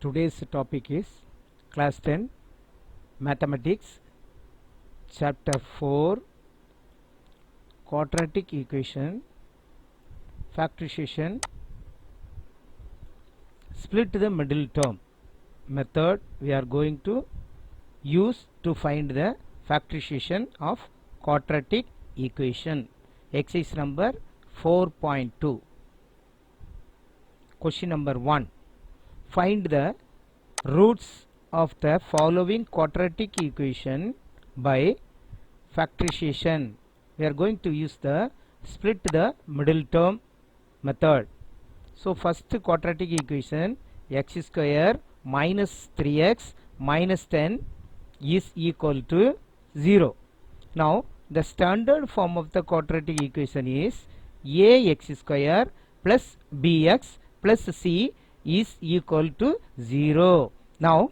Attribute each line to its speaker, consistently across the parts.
Speaker 1: Today's topic is Class 10 Mathematics Chapter 4 Quadratic Equation Factorization. Split the middle term method we are going to use to find the factorization of quadratic equation. Exercise number 4.2. Question number 1. Find the roots of the following quadratic equation by factorization. We are going to use the split the middle term method. So first quadratic equation, x square minus 3x minus 10 is equal to 0. Now the standard form of the quadratic equation is ax square plus bx plus c is equal to 0. Now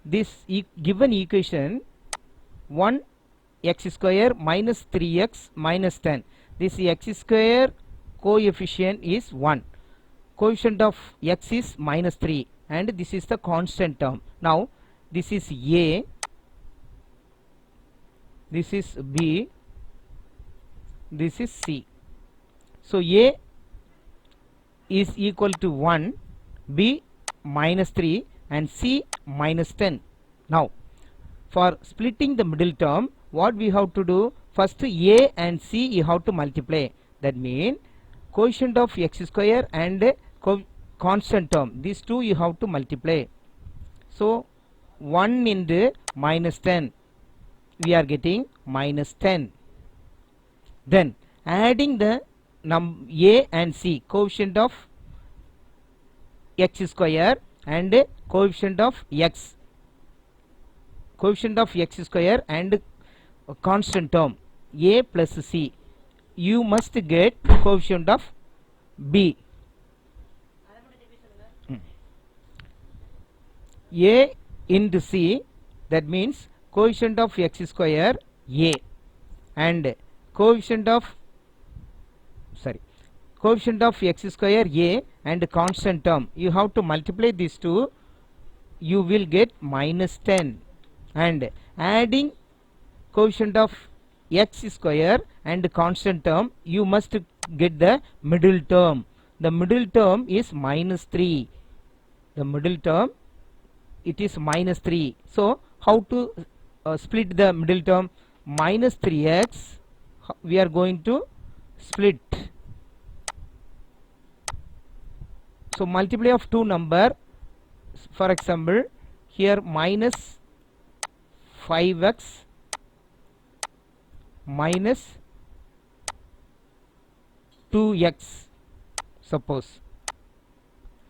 Speaker 1: this given equation 1 x square minus 3x minus 10, this x square coefficient is 1, coefficient of x is minus 3 and this is the constant term. Now this is a, this is b, this is c. So a is equal to 1, b minus 3 and c minus 10. Now for splitting the middle term, what we have to do, first a and c you have to multiply. That means coefficient of x square and constant term, these two you have to multiply. So 1 into minus 10, we are getting minus 10. Then adding the a and c, coefficient of x square and coefficient of x, coefficient of x square and constant term a plus c, you must get coefficient of b. A into c, that means coefficient of x square a and coefficient of x square a and constant term, you have to multiply these two, you will get minus 10. And adding coefficient of x square and constant term, you must get the middle term. The middle term is minus 3. The middle term, it is minus 3. So how to split the middle term? Minus 3x we are going to split. So multiply of two number, for example here minus 5x minus 2x, suppose.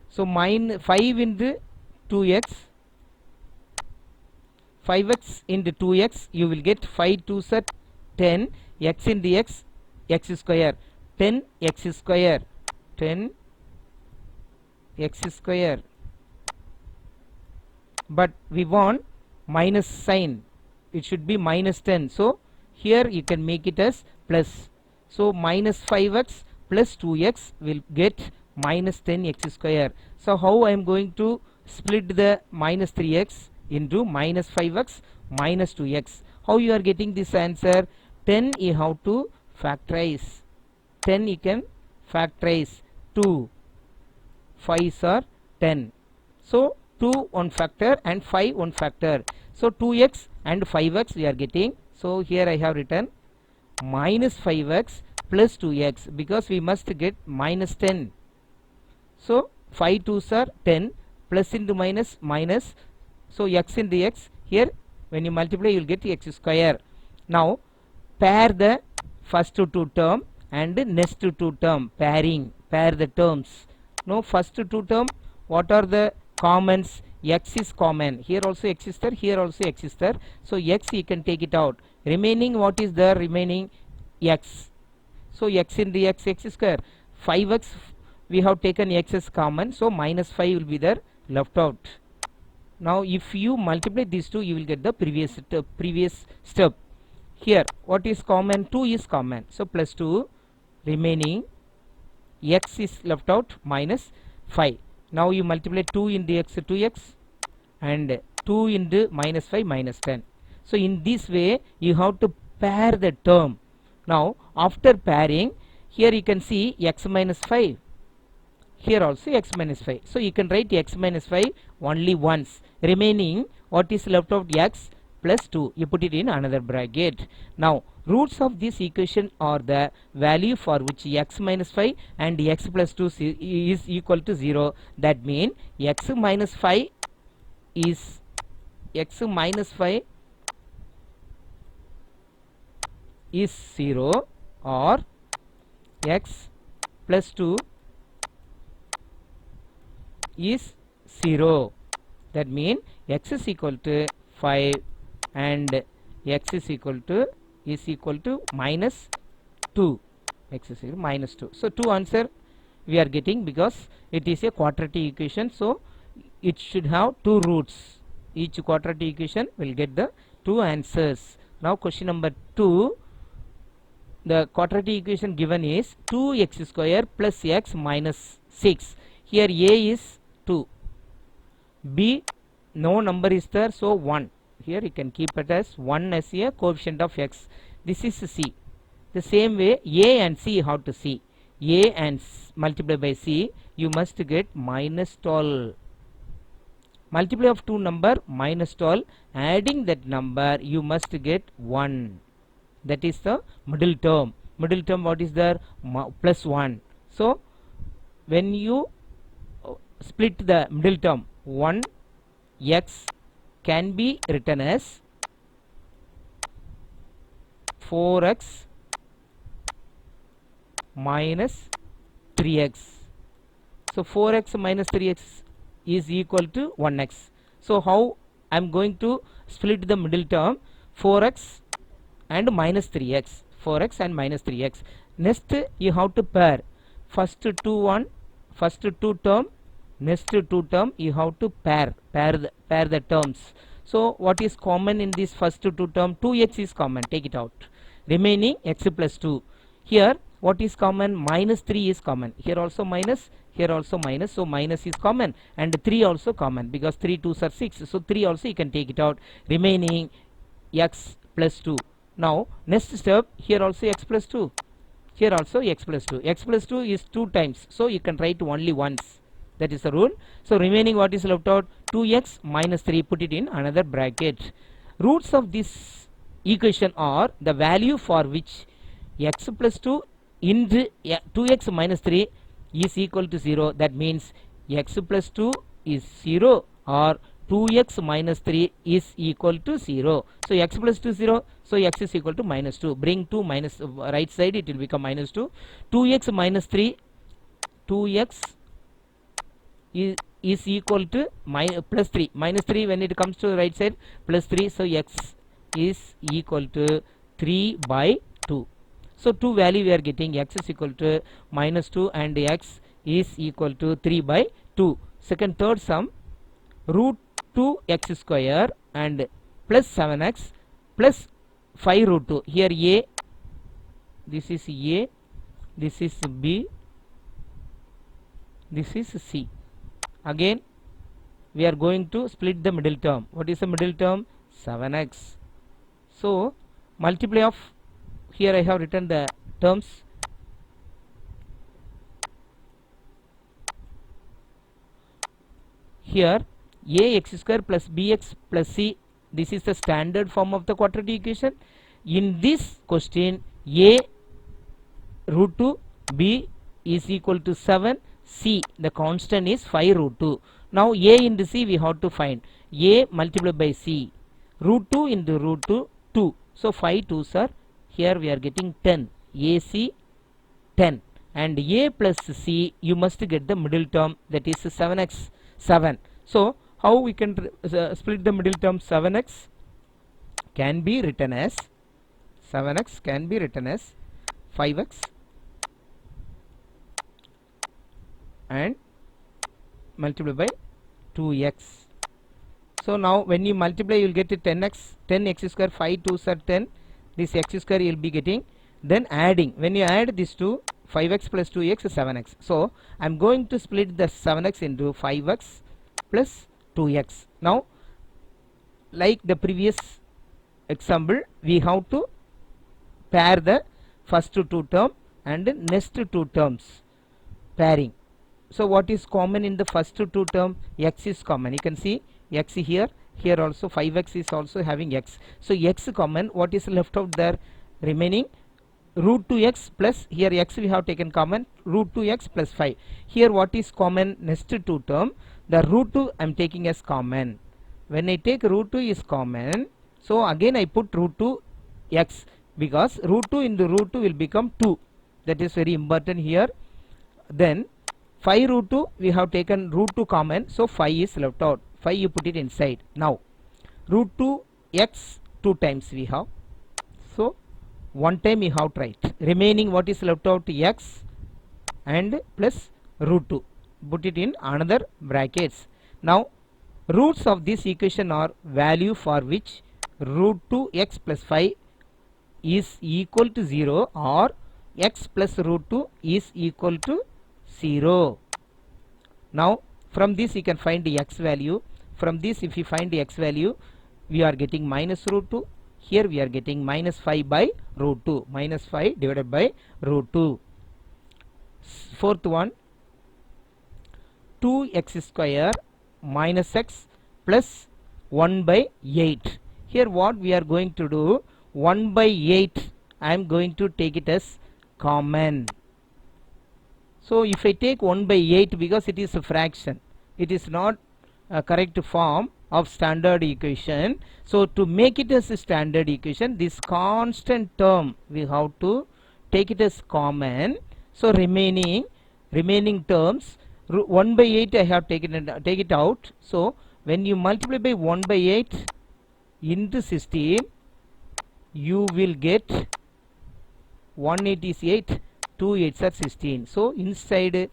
Speaker 1: So 5 into 2x, 5x into 2x, you will get 5 2s are 10, x into x, x square, 10 x square, 10 x square. But we want minus sign, it should be minus 10. So here you can make it as plus. So minus 5x plus 2x will get minus 10x square. So how I am going to split the minus 3x into minus 5x minus 2x? How you are getting this answer? 10 you have to factorize. 10 you can factorize. 2 5s are 10. So 2 one factor and 5 one factor. So 2x and 5x we are getting. So here I have written minus 5x plus 2x, because we must get minus 10. So 5 2s are 10, plus into minus minus. So x into x, here when you multiply you will get x square. Now pair the first two term and next two term, pairing, pair the terms. Now first two term, what are the commons? X is common, here also x is there, here also x is there. So x you can take it out. Remaining, what is there remaining? X. So x into x, x square. 5x we have taken x as common, so minus 5 will be there, left out. Now if you multiply these two, you will get the previous step. Here what is common? 2 is common, so plus 2, remaining x is left out, minus 5. Now you multiply 2 into x 2x and 2 into minus 5 minus 10. So in this way you have to pair the term. Now after pairing, here you can see x minus 5, here also x minus 5. So you can write x minus 5 only once. Remaining what is left of x plus 2. You put it in another bracket. Now roots of this equation are the value for which x minus 5 and x plus 2 is equal to 0. That means x minus 5 is x minus 5 is 0 or x plus 2 is 0. That means x is equal to 5 and x is equal to minus 2. X is equal to minus 2. So 2 answer we are getting because it is a quadratic equation. So it should have 2 roots. Each quadratic equation will get the 2 answers. Now question number 2. The quadratic equation given is 2x square plus x minus 6. Here a is 2, b no number is there, so 1. Here you can keep it as 1 as a coefficient of x. This is c. The same way a and c you have to see. A and multiply by c, you must get minus 12. Multiply of two number minus 12, adding that number you must get 1. That is the middle term. Middle term what is there? Plus 1. So when you split the middle term, 1x can be written as 4x minus 3x. So 4x minus 3x is equal to 1x. So how I am going to split the middle term? 4x and minus 3x. 4x and minus 3x. Next you have to pair. First two term, next two term you have to pair the terms. So what is common in this first two term? 2x is common, take it out. Remaining x plus 2. Here what is common? Minus 3 is common. Here also minus, here also minus. So minus is common and 3 also common because 3 2s are 6. So 3 also you can take it out. Remaining x plus 2. Now next step, here also x plus 2. Here also x plus 2. X plus 2 is 2 times. So you can write only once. That is the rule. So remaining what is left out? 2x minus 3. Put it in another bracket. Roots of this equation are the value for which x plus 2 into 2x minus 3 is equal to 0. That means x plus 2 is 0 or 2x minus 3 is equal to 0. So x plus 2 is 0. So x is equal to minus 2. Bring 2 minus right side, it will become minus 2. 2x minus 3, 2x is equal to plus 3. Minus 3 when it comes to the right side, plus 3. So x is equal to 3 by 2. So 2 value we are getting. X is equal to minus 2 and x is equal to 3 by 2. Second, third sum, root 2x square and plus 7x plus 5 root 2. Here a, this is a, this is b, this is c. Again we are going to split the middle term. What is the middle term? 7x. So multiply of, here I have written the terms. Here ax square plus bx plus c, this is the standard form of the quadratic equation. In this question, a root 2, b is equal to 7, c the constant is 5 root 2. Now a into c we have to find. A multiplied by c, root 2 into root 2, 2. So 5 2s are, here we are getting 10, ac 10, and a plus c you must get the middle term, that is 7x 7. So how we can split the middle term? 7x can be written as 5x and multiply by 2x. So now when you multiply you will get 10x, 10x square, 5 2s are 10, this x square you will be getting. Then adding, when you add these two, 5x plus 2x is 7x. So I'm going to split the 7x into 5x plus 2x. Now like the previous example, we have to pair the first two term and next two terms pairing. So what is common in the first two term? X is common. You can see x here, here also 5x is also having x. So x common. What is left out there? Remaining root 2x plus, here x we have taken common, root 2x plus 5. Here what is common? Next two term, the root 2 I am taking as common. When I take root 2 is common, so again I put root 2 x, because root 2 into root 2 will become 2. That is very important here. Then 5 root 2 we have taken root 2 common, so 5 is left out. 5 you put it inside. Now root 2 x 2 times we have, so 1 time we have tried. Remaining what is left out? X and plus root 2. Put it in another brackets. Now roots of this equation are value for which root 2x plus 5 is equal to 0 or x plus root 2 is equal to 0. Now from this you can find the x value. From this if you find the x value, we are getting minus root 2. Here we are getting minus 5 by root 2. Minus 5 divided by root 2. Fourth one, 2x square minus x plus 1 by 8. Here what we are going to do, 1 by 8 I am going to take it as common. So if I take 1 by 8, because it is a fraction, it is not a correct form of standard equation. So to make it as a standard equation, this constant term we have to take it as common. So remaining terms, 1 by 8 I have taken take it out. So when you multiply by 1 by 8 into 16, you will get 1 8 is 8, 2 8s are 16. So inside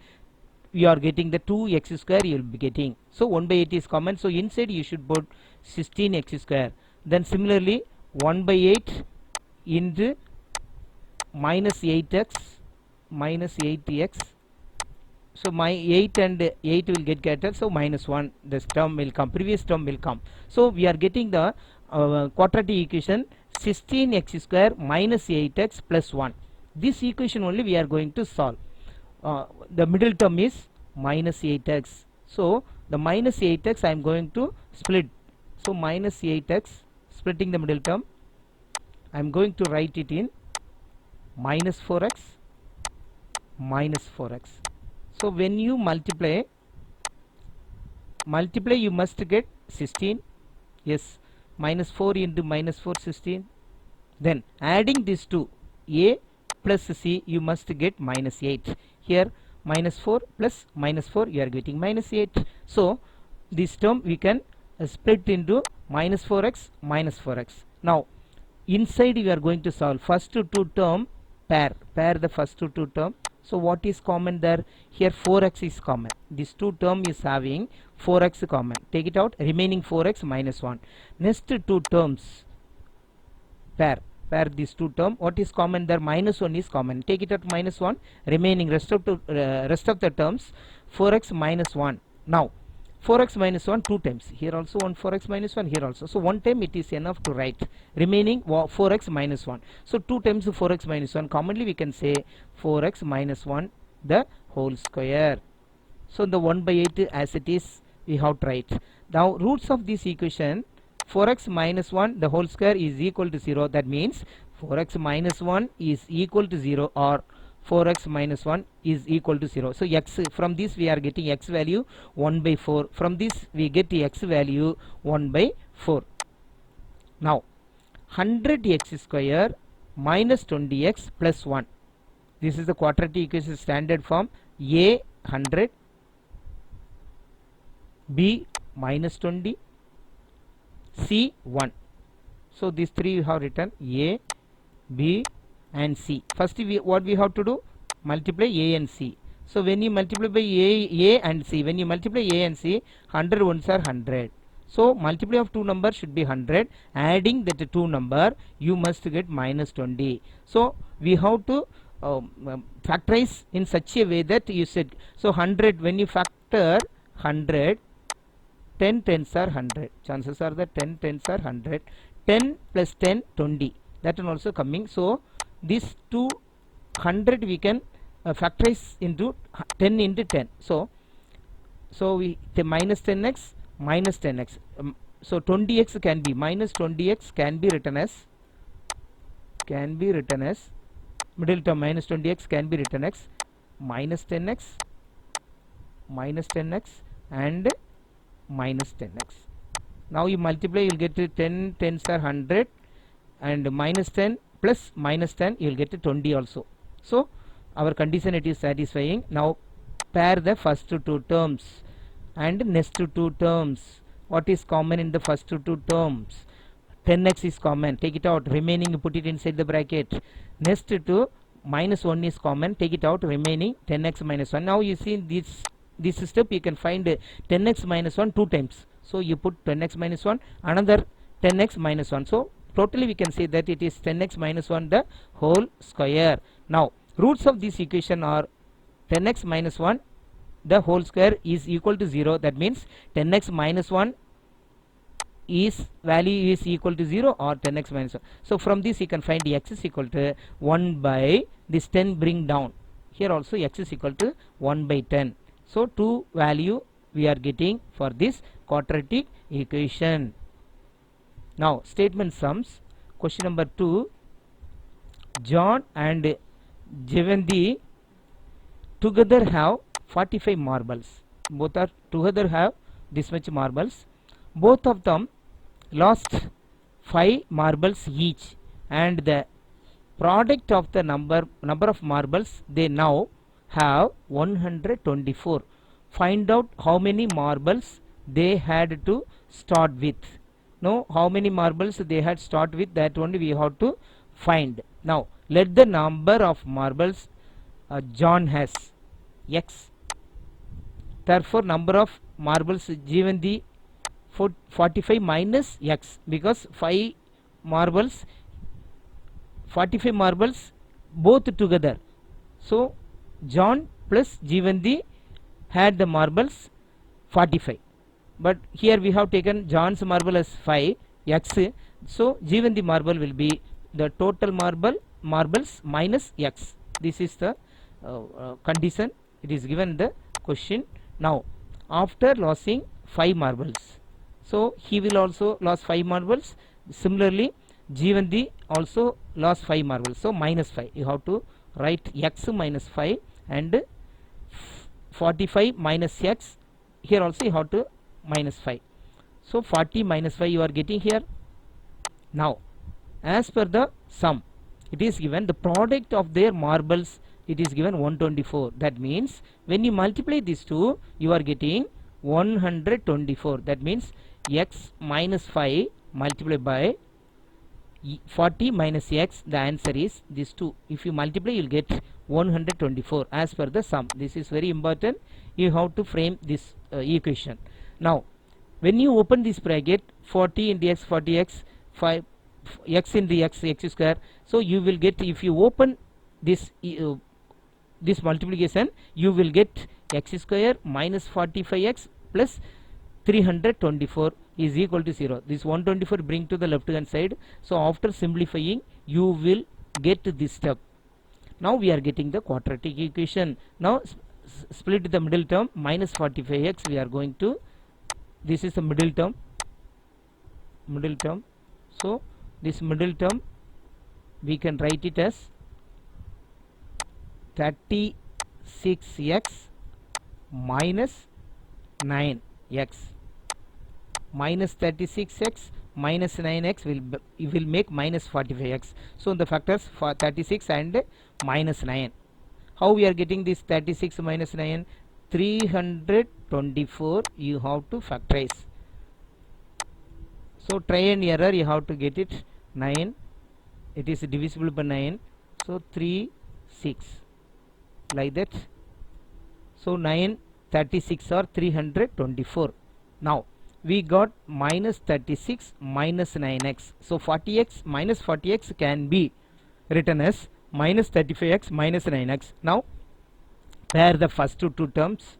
Speaker 1: you are getting the 2x square you will be getting. So 1 by 8 is common, so inside you should put 16x square. Then similarly 1 by 8 into minus 8x minus 8x. So my 8 and 8 will get cancelled, so minus 1, this term will come, previous term will come. So we are getting the quadratic equation 16x square minus 8x plus 1. This equation only we are going to solve. The middle term is minus 8x. So the minus 8x I am going to split. So minus 8x, splitting the middle term, I am going to write it in minus 4x minus 4x. So when you multiply you must get 16. Yes, minus 4 into minus 4 16. Then adding these two, a plus c, you must get minus 8. Here minus 4 plus minus 4, you are getting minus 8. So this term we can split into minus 4x minus 4x. Now inside we are going to solve first two term, pair the first two term. So what is common there? Here 4x is common. This two term is having 4x common. Take it out. Remaining 4x minus 1. Next two terms, pair these two term. What is common there? Minus 1 is common. Take it out minus 1. Remaining rest of the terms 4x minus 1. Now 4x minus 1 two times. Here also 1 4x minus 1. Here also. So one time it is enough to write. Remaining 4x minus 1. So 2 times 4x minus 1. Commonly we can say 4x minus 1 the whole square. So the 1 by 8 as it is we have tried. Now roots of this equation, 4x minus 1 the whole square is equal to 0. That means 4x minus 1 is equal to 0 or 4x minus 1 is equal to 0. So x, from this we are getting x value 1 by 4. From this we get the x value 1 by 4. Now 100x square minus 20x plus 1. This is the quadratic equation standard form. A 100, B minus 20, C 1. So these three we have written, A, B and C. First what we have to do? Multiply A and C. So when you multiply by A and C, when you multiply A and C, 100 ones are 100. So multiply of two numbers should be 100. Adding that two number, you must get minus 20. So we have to factorize in such a way that you said, so 100, when you factor 100, 10 tens are 100, chances are that 10 tens are 100, 10 plus 10 20, that one also coming. So this 200 we can factorize into 10 into 10. So we the minus 10x minus 10x, so 20x can be minus 20x can be written as middle term minus 20x can be written as minus 10x and minus 10x. Now you multiply, you will get to 10 tens are 100 and minus 10 plus minus 10 you will get to 20 also. So our condition it is satisfying. Now pair the first two terms and next two terms. What is common in the first two terms? 10x is common, take it out, remaining put it inside the bracket. Next to minus 1 is common, take it out, remaining 10x minus 1. Now you see this step you can find 10x minus 1 two times. So you put 10x minus 1, another 10x minus 1. So totally we can say that it is 10x minus 1 the whole square. Now roots of this equation are 10x minus 1 the whole square is equal to 0. That means 10x minus 1 is value is equal to 0 or 10x minus 1. So from this you can find x is equal to 1 by this 10 bring down. Here also x is equal to 1 by 10. So 2 value we are getting for this quadratic equation. Now statement sums. Question number 2. John and Jeevanti together have 45 marbles. Both are together have this much marbles. Both of them lost 5 marbles each, and the product of the number of marbles they now have 124. Find out how many marbles they had to start with. Now how many marbles they had start with, that only we have to find. Now let the number of marbles John has x. Therefore number of marbles Jeevanti 45 minus x, because 5 marbles 45 marbles both together. So John plus Jeevanti had the marbles 45, but here we have taken John's marble as 5 x. So Jeevanti marble will be the total marbles minus x. This is the condition it is given in the question. Now after losing 5 marbles, so he will also lose 5 marbles. Similarly Jeevanti also lost 5 marbles, so minus 5 you have to write x minus 5 and 45 minus x. Here also you have to minus 5. So 40 minus 5 you are getting here. Now as per the sum it is given the product of their marbles, it is given 124. That means when you multiply these two you are getting 124. That means x minus 5 multiplied by 40 minus x, the answer is this 2. If you multiply you will get 124 as per the sum. This is very important, you have to frame this equation. Now when you open this bracket, 40 into x 40x 5 x into x square, so you will get, if you open this this multiplication you will get x square minus 45x plus 324 is equal to 0. This 124 bring to the left hand side. So after simplifying you will get this step. Now we are getting the quadratic equation. Now split the middle term, minus 45x we are going to, this is the middle term. So this middle term we can write it as 36x minus 9x. Minus 36x minus 9x will make minus 45x. So the factors for 36 and minus 9. How we are getting this 36 minus 9? 324 you have to factorize. So try and error you have to get it. 9, it is divisible by 9, so 3 6 like that. So 9 36 or 324. Now we got minus 36 minus 9x. So 40x minus 40x can be written as minus 35x minus 9x. Now pair the first two terms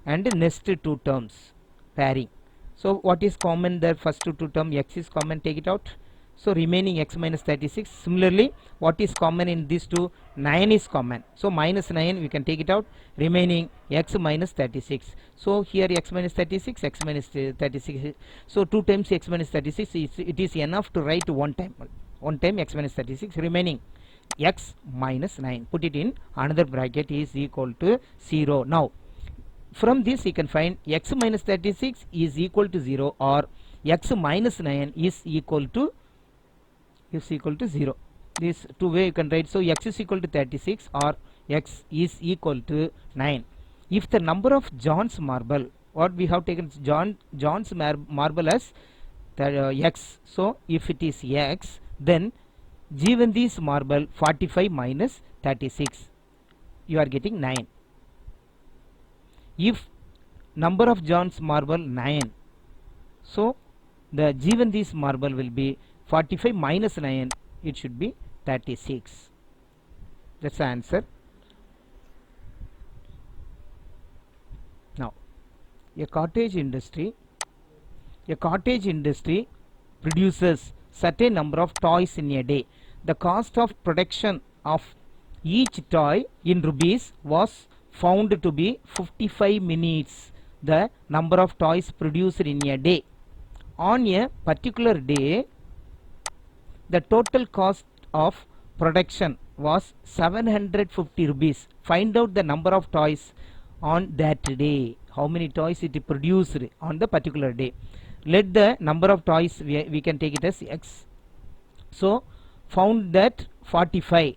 Speaker 1: and next two terms, pairing. So what is common there? First two term, x is common, take it out. So remaining x minus 36. Similarly, what is common in these two? 9 is common. So minus 9 we can take it out. Remaining x minus 36. So here x minus 36, x minus 36. So 2 times x minus 36 it is enough to write one time. One time x minus 36. Remaining x minus 9. Put it in another bracket is equal to 0. Now from this you can find x minus 36 is equal to 0 or x minus 9 is equal to 0. This two way you can write. So x is equal to 36 or x is equal to 9. If the number of John's marble, what we have taken John's marble as x. So if it is x, then given this marble 45 minus 36, you are getting 9. If number of John's marble 9, so the given this marble will be 45 minus 9, it should be 36. That's the answer. Now a cottage industry produces certain number of toys in a day. The cost of production of each toy in rupees was found to be 55 minutes. The number of toys produced in a day. On a particular day, the total cost of production was 750 rupees. Find out the number of toys on that day. How many toys it produced on the particular day. Let the number of toys we can take it as x. So found that 45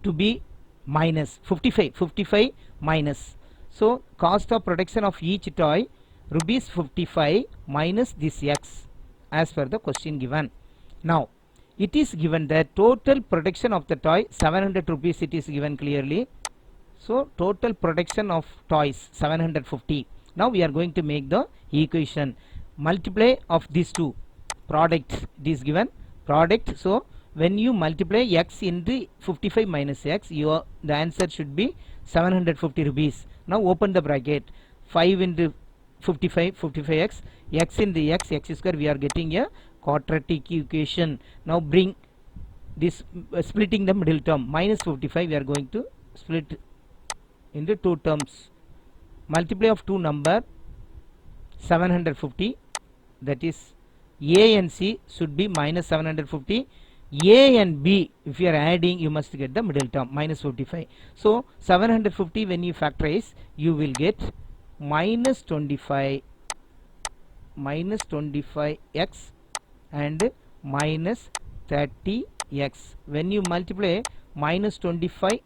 Speaker 1: to be minus 55 minus. So cost of production of each toy rupees 55 minus this x as per the question given. Now it is given that total production of the toy 700 rupees, it is given clearly. So total production of toys 750. Now we are going to make the equation. Multiply of these two products, it is given product. So when you multiply x into 55 minus x, the answer should be 750 rupees. Now open the bracket. 5 into 55x, x in the x square, we are getting a quadratic equation. Now bring this splitting the middle term, minus 55 we are going to split into two terms. Multiply of two number 750, that is a and c should be minus 750. A and b, if you are adding, you must get the middle term, minus 55. So 750 when you factorize, you will get minus 25x and minus 30x. When you multiply minus 25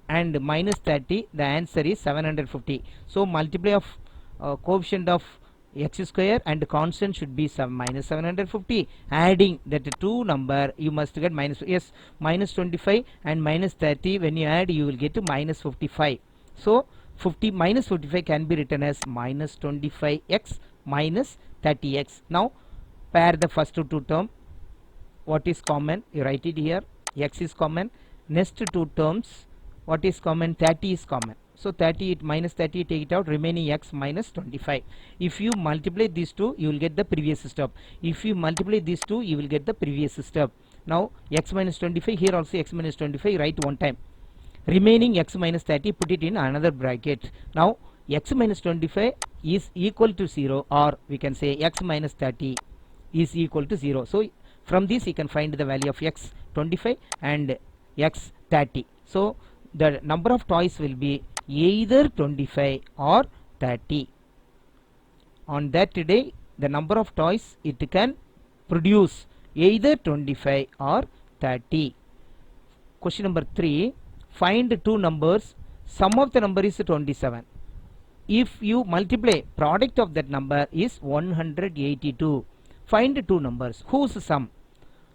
Speaker 1: and minus 30, the answer is 750. So multiply of coefficient of x square and constant should be minus 750. Adding that two number, you must get minus, yes, minus 25 and minus 30. When you add, you will get to minus 55. So minus 55 can be written as minus 25x minus 30x. Now pair the first two term. What is common? You write it here. X is common. Next two terms, what is common? 30 is common. So 30 minus 30, take it out. Remaining x minus 25. If you multiply these two, you will get the previous step. If you multiply these two, you will get the previous step. Now x minus 25, here also x minus 25, write one time. Remaining x minus 30, put it in another bracket. Now x minus 25 is equal to 0, or we can say x minus 30 is equal to 0. So from this you can find the value of x 25 and x 30. So the number of toys will be either 25 or 30. On that day, the number of toys it can produce either 25 or 30. Question number 3. Find two numbers. Sum of the number is 27. If you multiply, product of that number is 182. Find two numbers. Whose sum?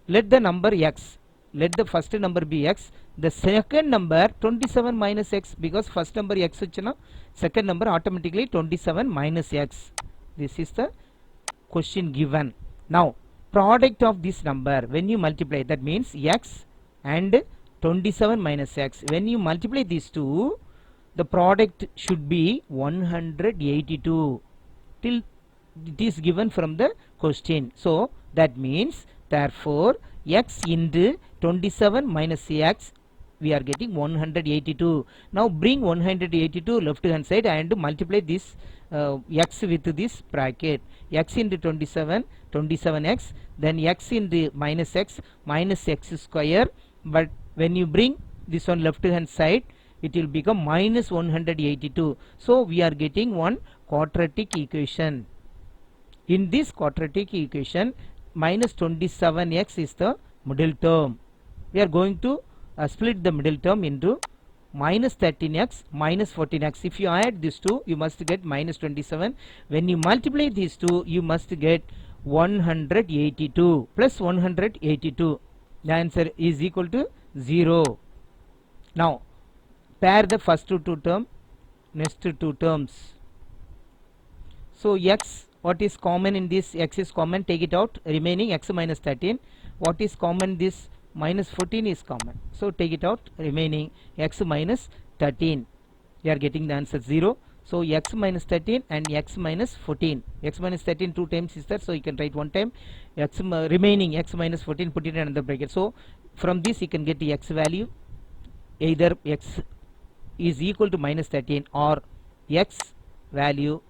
Speaker 1: Let the number x. Let the first number be x. The second number 27 minus x, because first number x vachana, second number automatically 27 minus x. This is the question given. Now product of this number when you multiply, that means x and 27 minus x. When you multiply these two, the product should be 182 till it is given from the question. So that means therefore x into 27 minus x, we are getting 182. Now bring 182 left hand side and multiply this x with this bracket. X into 27, 27x, then x into minus x square, but when you bring this one left hand side, it will become minus 182. So we are getting one quadratic equation. In this quadratic equation, minus 27x is the middle term. We are going to split the middle term into minus 13x minus 14x. If you add these two, you must get minus 27. When you multiply these two, you must get 182 plus 182. The answer is equal to 0. Now pair the first two term, next two terms. So x, what is common in this? X is common, take it out, remaining x minus 13. What is common? This minus 14 is common, so take it out, remaining x minus 13. We are getting the answer 0. So x minus 13 and x minus 14. X minus 13 two times is there, so you can write one time. Remaining x minus 14, put it in another bracket. So from this you can get the x value, either x is equal to minus 13 or x value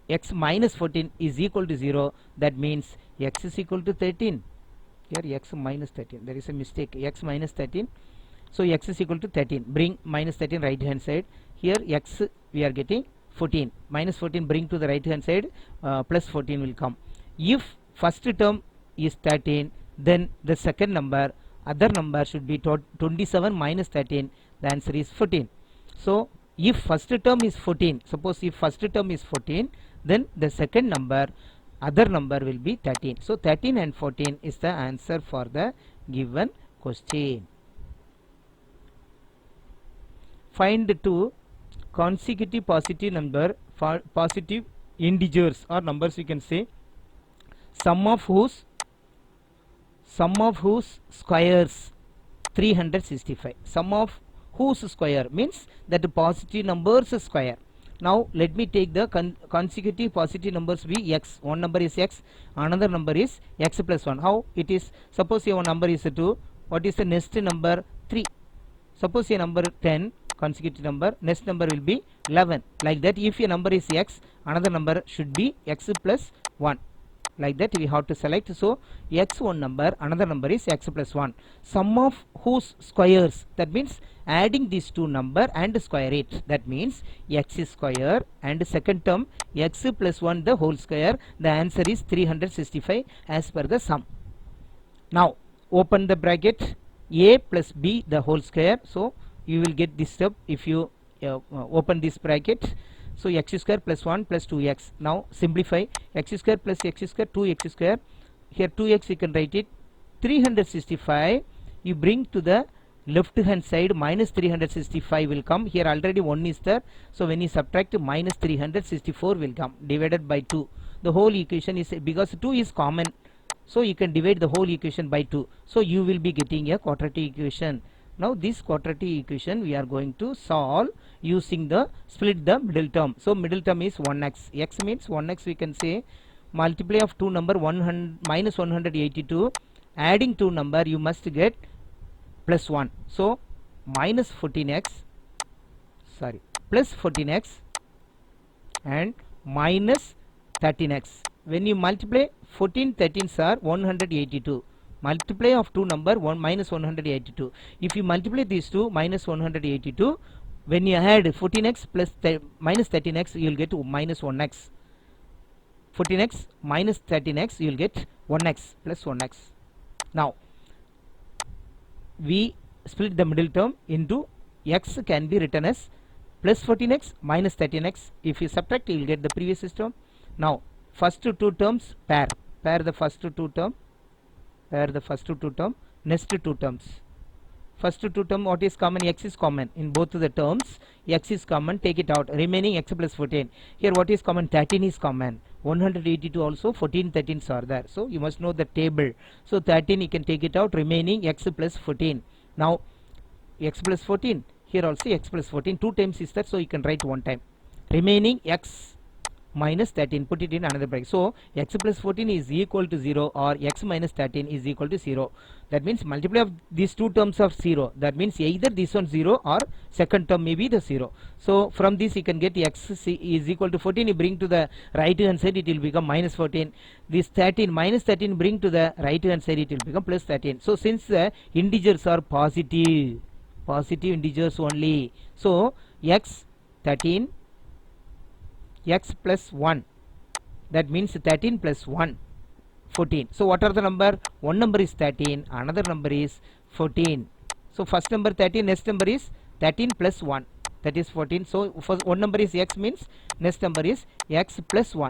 Speaker 1: x minus 14 is equal to 0. That means x is equal to 13. Here x minus 13, there is a mistake, x minus 13. So x is equal to 13. Bring minus 13 right hand side. Here x we are getting 14. Minus 14 bring to the right hand side, plus 14 will come. If first term is 13, then the second number, other number should be 27 minus 13. The answer is 14. So if first term is 14, suppose if first term is 14, then the second number, other number will be 13. So 13 and 14 is the answer for the given question. Find two consecutive positive number for positive integers or numbers, we can say, sum of whose squares 365. Sum of whose square means that the positive numbers square. Now let me take the consecutive positive numbers be x. One number is x, another number is x plus 1. How it is? Suppose your number is 2. What is the next number? 3. Suppose your number 10, consecutive number, next number will be 11. Like that, if your number is x, another number should be x plus 1. Like that we have to select. So x one number, another number is x plus 1. Sum of whose squares, that means adding these two number and square it, that means x square and second term x plus 1 the whole square. The answer is 365 as per the sum. Now open the bracket, a plus b the whole square. So you will get this step if you open this bracket. So x square plus 1 plus 2x. Now simplify, x square plus x square, 2x square. Here 2x you can write it. 365 you bring to the left hand side, minus 365 will come. Here already 1 is there, so when you subtract, minus 364 will come, divided by 2. The whole equation is, because 2 is common, so you can divide the whole equation by 2. So you will be getting a quadratic equation. Now this quadratic equation we are going to solve using the split the middle term. So middle term is 1x. X means 1x, we can say multiply of two number minus 182, adding two number you must get plus 1. So minus 14x, sorry, plus 14x and minus 13x. When you multiply, 14 13s are 182. Multiply of two number minus 182. If you multiply these two, minus 182, when you add 14x plus minus 13x, you will get minus 1x. 14x minus 13x, you will get 1x plus 1x. Now we split the middle term into x can be written as plus 14x minus 13x. If you subtract, you will get the previous system. Now first two terms pair the first two term, next two terms. First two term, what is common? X is common in both the terms. X is common, take it out, remaining x plus 14. Here what is common? 13 is common. 182 also, 14 13s are there, so you must know the table. So 13 you can take it out, remaining x plus 14. Now x plus 14, here also x plus 14, 2 times is that, so you can write 1 time. Remaining x minus 13, put it in another bracket. So x plus 14 is equal to 0 or x minus 13 is equal to 0. That means multiply of these two terms of 0. That means either this one 0 or second term may be the 0. So from this you can get x is equal to 14, you bring to the right hand side, it will become minus 14. This 13 minus 13 bring to the right hand side, it will become plus 13. So since the integers are positive integers only, so x 13 x plus 1, that means 13 plus 1 14. So what are the number? One number is 13, another number is 14. So first number 13, next number is 13 plus 1, that is 14. So first one number is x, means next number is x plus 1.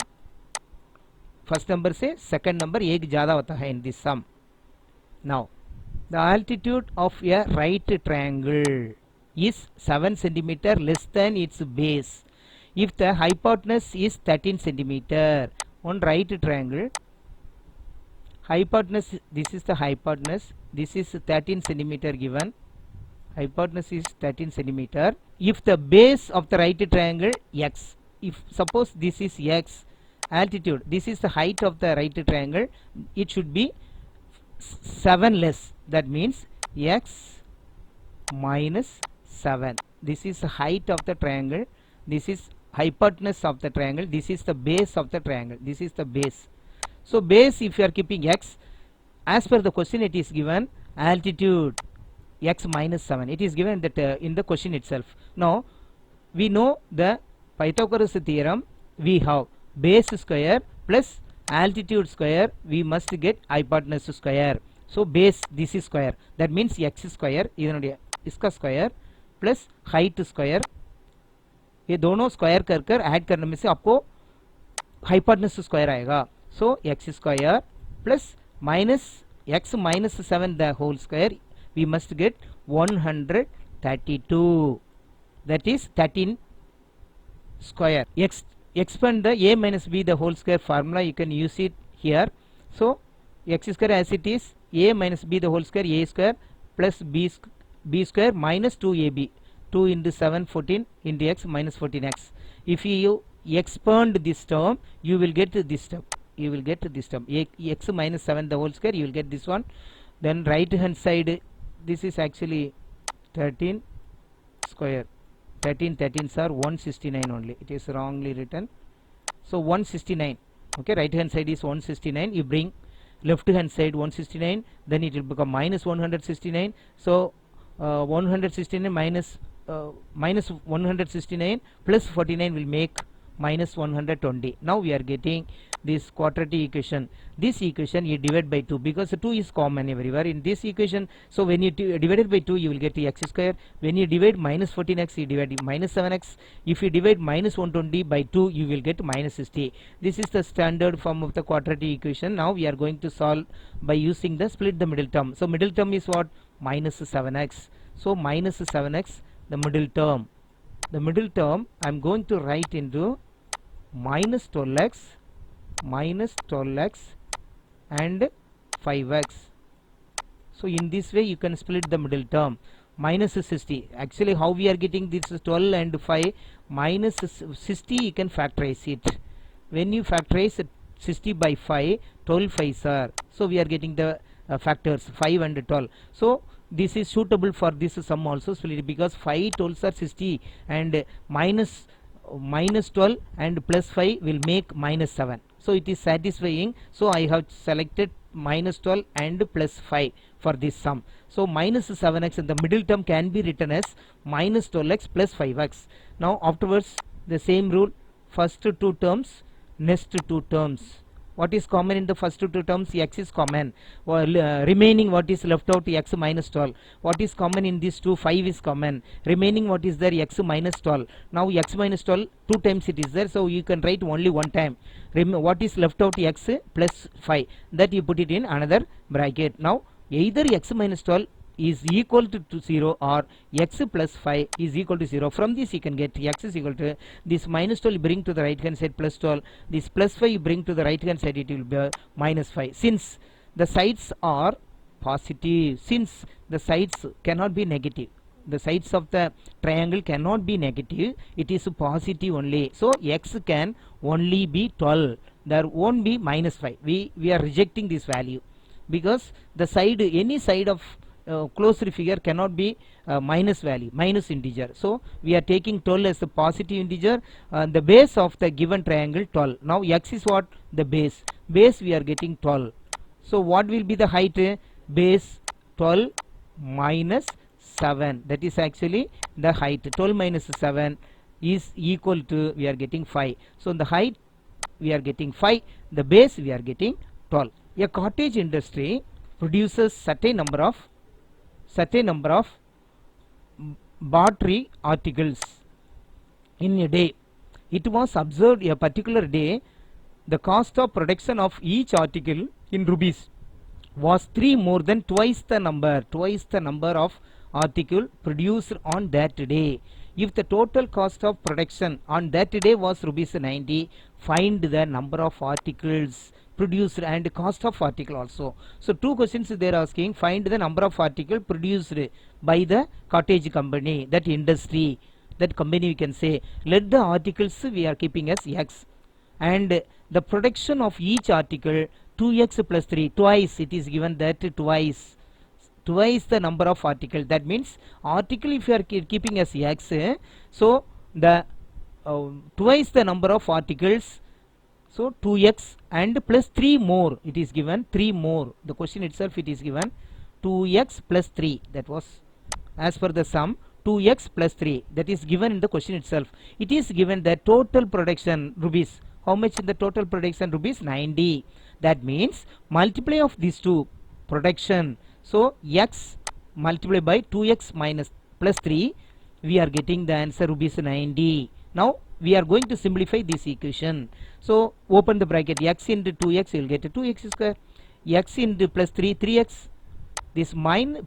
Speaker 1: First number से second number एक ज़्यादा होता है in this sum. Now the altitude of a right triangle is 7 centimeter less than its base if the hypotenuse is 13 centimeter. On right triangle, hypotenuse, this is the hypotenuse, this is 13 centimeter given, hypotenuse is 13 centimeter. If the base of the right triangle x, if suppose this is x, altitude, this is the height of the right triangle, it should be 7 less, that means x minus 7. This is the height of the triangle, this is hypotenuse of the triangle, this is the base of the triangle, this is the base. So base, if you are keeping x, as per the question it is given altitude x minus 7, it is given that in the question itself. Now we know the Pythagoras theorem, we have base square plus altitude square, we must get hypotenuse square. So base, this is square, that means x square, इसका square plus height square, ये दोनों square कर कर add करने में से आपको hypotenuse square आएगा. So x square plus minus x minus 7 the whole square, we must get 132, that is 13 square. Expand the a minus b the whole square formula, you can use it here. So x square as it is, a minus b the whole square, a square plus b square minus 2ab, 2 into 7 14 into x minus 14x. If you expand this term, you will get this term, you will get this term, x minus 7 the whole square, you will get this one. Then right hand side, this is actually 13 square, 13 13s are 169 only, it is wrongly written. So 169, okay, right hand side is 169, you bring left hand side 169, then it will become minus 169. So 169 minus 169 plus 49 will make minus 120. Now we are getting this quadratic equation. This equation you divide by 2 because 2 is common everywhere in this equation. So when you divide it by 2, you will get the x square. When you divide minus 14x, you divide minus 7x. If you divide minus 120 by 2, you will get minus 60. This is the standard form of the quadratic equation. Now we are going to solve by using the split the middle term. So middle term is what? Minus 7x. So minus 7x, the middle term. The middle term I am going to write into minus 12x and 5x. So in this way you can split the middle term. Minus 60. Actually how we are getting this 12 and 5? Minus 60 you can factorize it. When you factorize 60 by 5, 12 5s are. So we are getting the factors 5 and 12. So this is suitable for this sum also split because 5 12s are 60 and minus 12 and plus 5 will make minus 7. So it is satisfying. So I have selected minus 12 and plus 5 for this sum. So minus 7x in the middle term can be written as minus 12x plus 5x. Now afterwards the same rule, first two terms, next two terms. What is common in the first two terms? X is common. Remaining what is left out? X minus 12. What is common in these two? 5 is common. Remaining what is there? X minus 12. Now x minus 12 two times it is there, so you can write only one time. What is left out? X plus 5. That you put it in another bracket. Now either x minus 12 is equal to 0 or x plus 5 is equal to 0. From this you can get x is equal to this minus 12 bring to the right hand side plus 12, this plus 5 bring to the right hand side, it will be minus 5. Since the sides are positive, since the sides cannot be negative. The sides of the triangle cannot be negative, it is positive only. So x can only be 12, there won't be minus 5. We are rejecting this value because the side, any side of closed figure cannot be minus value, minus integer. So we are taking 12 as a positive integer, the base of the given triangle 12. Now x is what? The base. Base we are getting 12. So what will be the height? Base 12 minus 7. That is actually the height. 12 minus 7 is equal to, we are getting 5. So the height we are getting 5, the base we are getting 12. A cottage industry produces certain number of pottery articles in a day. It was observed a particular day the cost of production of each article in rupees was more than twice the number of article produced on that day. If the total cost of production on that day was rupees 90, find the number of articles produced and cost of article also. So two questions they are asking. Find the number of article produced by the cottage company, that industry, that company we can say. Let the articles we are keeping as x, and the production of each article 2x plus 3, twice it is given that twice the number of article. That means article if you are keeping as x, so the twice the number of articles, so 2x and plus 3 more, it is given 3 more. The question itself it is given 2x plus 3, that was as per the sum 2x plus 3, that is given in the question itself. It is given that total production rupees. How much in the total production? Rupees 90. That means multiply of these two production. So x multiplied by 2x minus plus 3, we are getting the answer rupees 90. Now we are going to simplify this equation. So open the bracket, x into 2x, you will get 2x square, x into plus 3, 3x. This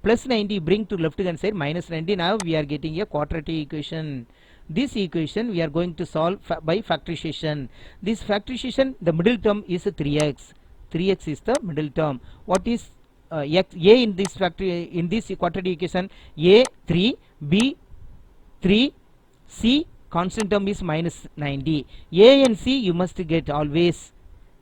Speaker 1: plus 90 bring to left hand side, minus 90. Now we are getting a quadratic equation. This equation we are going to solve by factorization. This factorization, the middle term is 3x. 3x is the middle term. What is x, a in this quadratic equation? A 3, b 3, c constant term is minus 90. A and c you must get always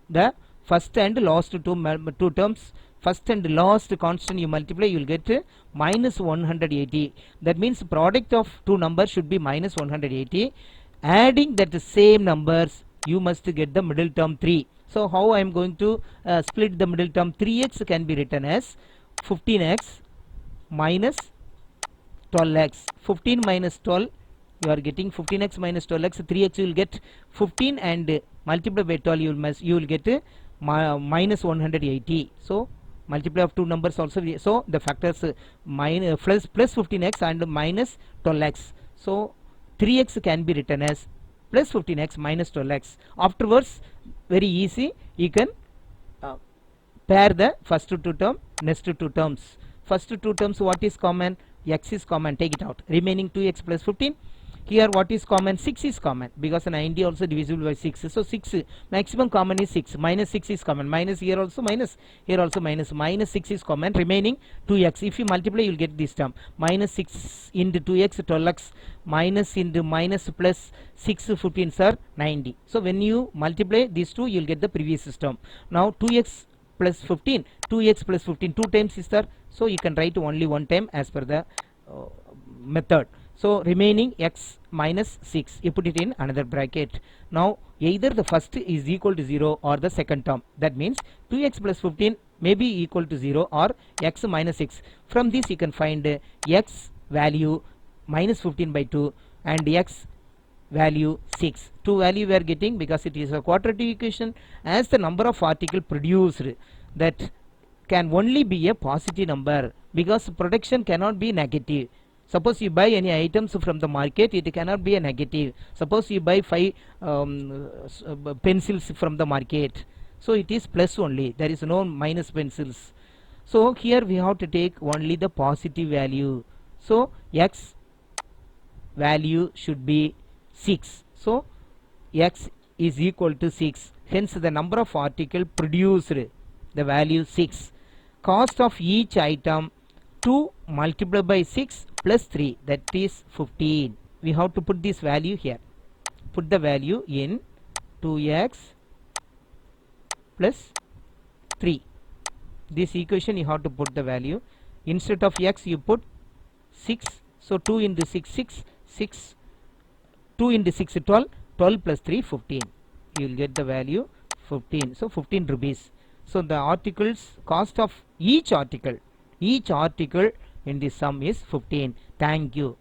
Speaker 1: the first and last two terms. First and last constant you multiply, you will get minus 180. That means product of two numbers should be minus 180. Adding that same numbers, you must get the middle term 3. So how I am going to split the middle term? 3x can be written as 15x minus 12x. 15 minus 12, you are getting 15x minus 12x. 3x you will get 15 and multiply by 12, you will get minus 180. So multiply of two numbers also. So the factors plus 15x and minus 12x. So 3x can be written as plus 15x minus 12x. Afterwards, very easy, you can pair the first two term, next two terms. First two terms, what is common? X is common, take it out. Remaining 2x plus 15. Here what is common? 6 is common, because 90 also divisible by 6. So 6 maximum common is 6. Minus 6 is common. Minus here also minus. Here also minus. Minus 6 is common. Remaining 2x. If you multiply, you will get this term. Minus 6 into 2x 12x. Minus into minus plus 6 15s are 90. So when you multiply these two, you will get the previous term. Now 2x plus 15. 2x plus 15. 2 times is there. So you can write only one time as per the method. So remaining x minus 6, you put it in another bracket. Now either the first is equal to 0 or the second term. That means 2x plus 15 may be equal to 0 or x minus 6. From this you can find x value minus 15 by 2 and x value 6. 2 value we are getting because it is a quadratic equation. As the number of article produced, that can only be a positive number because production cannot be negative. Suppose you buy any items from the market, it cannot be a negative. Suppose you buy 5 pencils from the market, so it is plus only, there is no minus pencils. So here we have to take only the positive value. So x value should be 6. So x is equal to 6. Hence the number of article produced, the value 6. cost of each item 2 multiplied by 6 plus 3, that is 15. We have to put this value here. Put the value in 2x plus 3. This equation you have to put the value. Instead of x you put 6. So 2 into 6, 6, 6, 2 into 6, 12, 12 plus 3, 15. You will get the value 15. So 15 rupees. So the articles cost of each article in this sum is 15. Thank you.